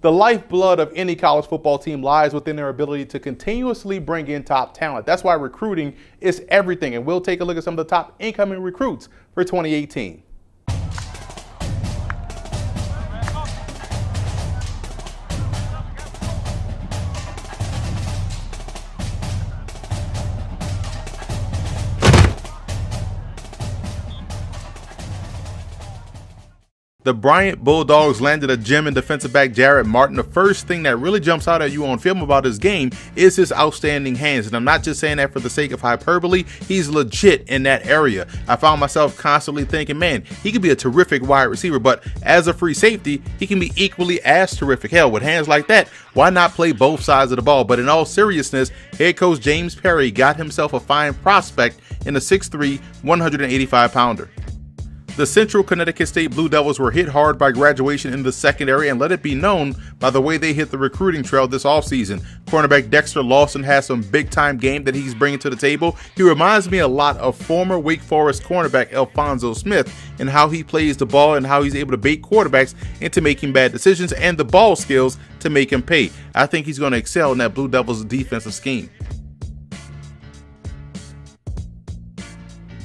The lifeblood of any college football team lies within their ability to continuously bring in top talent. That's why recruiting is everything, and we'll take a look at some of the top incoming recruits for 2018. The Bryant Bulldogs landed a gem in defensive back Jared Martin. The first thing that really jumps out at you on film about his game is his outstanding hands. And I'm not just saying that for the sake of hyperbole. He's legit in that area. I found myself constantly thinking, man, he could be a terrific wide receiver, but as a free safety, he can be equally as terrific. Hell, with hands like that, why not play both sides of the ball? But in all seriousness, head coach James Perry got himself a fine prospect in the 6'3", 185-pounder. The Central Connecticut State Blue Devils were hit hard by graduation in the secondary, and let it be known by the way they hit the recruiting trail this offseason. Cornerback Dexter Lawson has some big-time game that he's bringing to the table. He reminds me a lot of former Wake Forest cornerback Alphonso Smith and how he plays the ball and how he's able to bait quarterbacks into making bad decisions and the ball skills to make him pay. I think he's going to excel in that Blue Devils defensive scheme.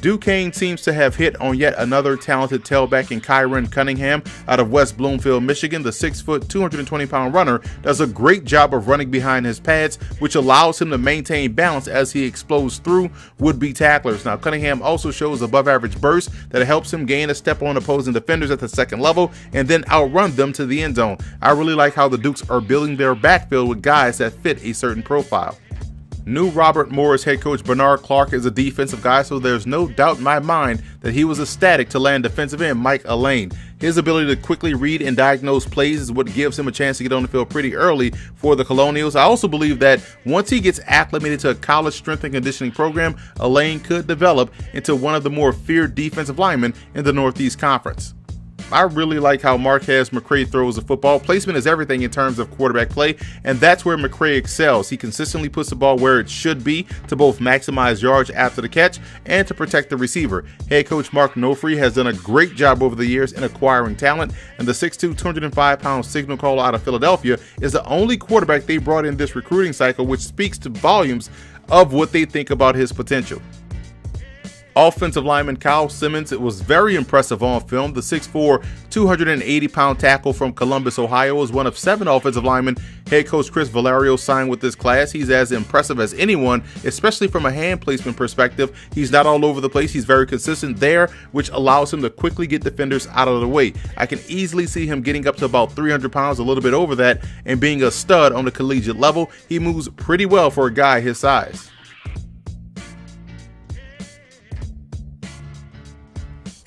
Duquesne seems to have hit on yet another talented tailback in Kyron Cunningham out of West Bloomfield, Michigan. The 6', 220-pound runner does a great job of running behind his pads, which allows him to maintain balance as he explodes through would-be tacklers. Now, Cunningham also shows above-average burst that helps him gain a step on opposing defenders at the second level and then outrun them to the end zone. I really like how the Dukes are building their backfield with guys that fit a certain profile. New Robert Morris head coach Bernard Clark is a defensive guy, so there's no doubt in my mind that he was ecstatic to land defensive end Mike Elaine. His ability to quickly read and diagnose plays is what gives him a chance to get on the field pretty early for the Colonials. I also believe that once he gets acclimated to a college strength and conditioning program, Elaine could develop into one of the more feared defensive linemen in the Northeast Conference. I really like how Marquez McCray throws the football. Placement is everything in terms of quarterback play, and that's where McCray excels. He consistently puts the ball where it should be to both maximize yards after the catch and to protect the receiver. Head coach Mark Nofri has done a great job over the years in acquiring talent, and the 6'2", 205-pound signal caller out of Philadelphia is the only quarterback they brought in this recruiting cycle, which speaks to volumes of what they think about his potential. Offensive lineman Kyle Simmons, it was very impressive on film. The 6'4", 280-pound tackle from Columbus, Ohio is one of 7 offensive linemen head coach Chris Valerio signed with this class. He's as impressive as anyone, especially from a hand placement perspective. He's not all over the place. He's very consistent there, which allows him to quickly get defenders out of the way. I can easily see him getting up to about 300 pounds, a little bit over that, and being a stud on the collegiate level. He moves pretty well for a guy his size.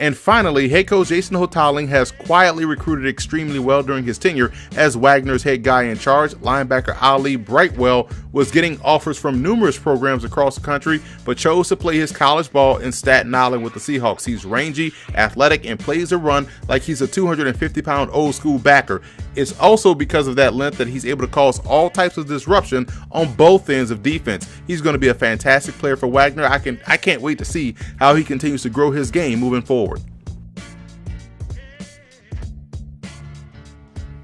And finally, head coach Jason Hotaling has quietly recruited extremely well during his tenure as Wagner's head guy in charge. Linebacker Ali Brightwell was getting offers from numerous programs across the country, but chose to play his college ball in Staten Island with the Seahawks. He's rangy, athletic, and plays a run like he's a 250-pound old-school backer. It's also because of that length that he's able to cause all types of disruption on both ends of defense. He's going to be a fantastic player for Wagner. I can't wait to see how he continues to grow his game moving forward.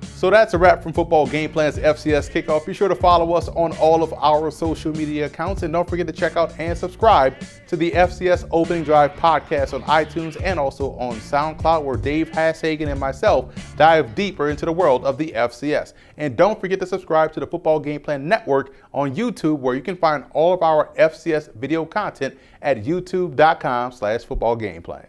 So that's a wrap from Football Game Plan's FCS Kickoff. Be sure to follow us on all of our social media accounts, and don't forget to check out and subscribe to the FCS Opening Drive podcast on iTunes and also on SoundCloud, where Dave Hashagen and myself dive deeper into the world of the FCS. And don't forget to subscribe to the Football Game Plan Network on YouTube, where you can find all of our FCS video content at youtube.com/footballgameplan.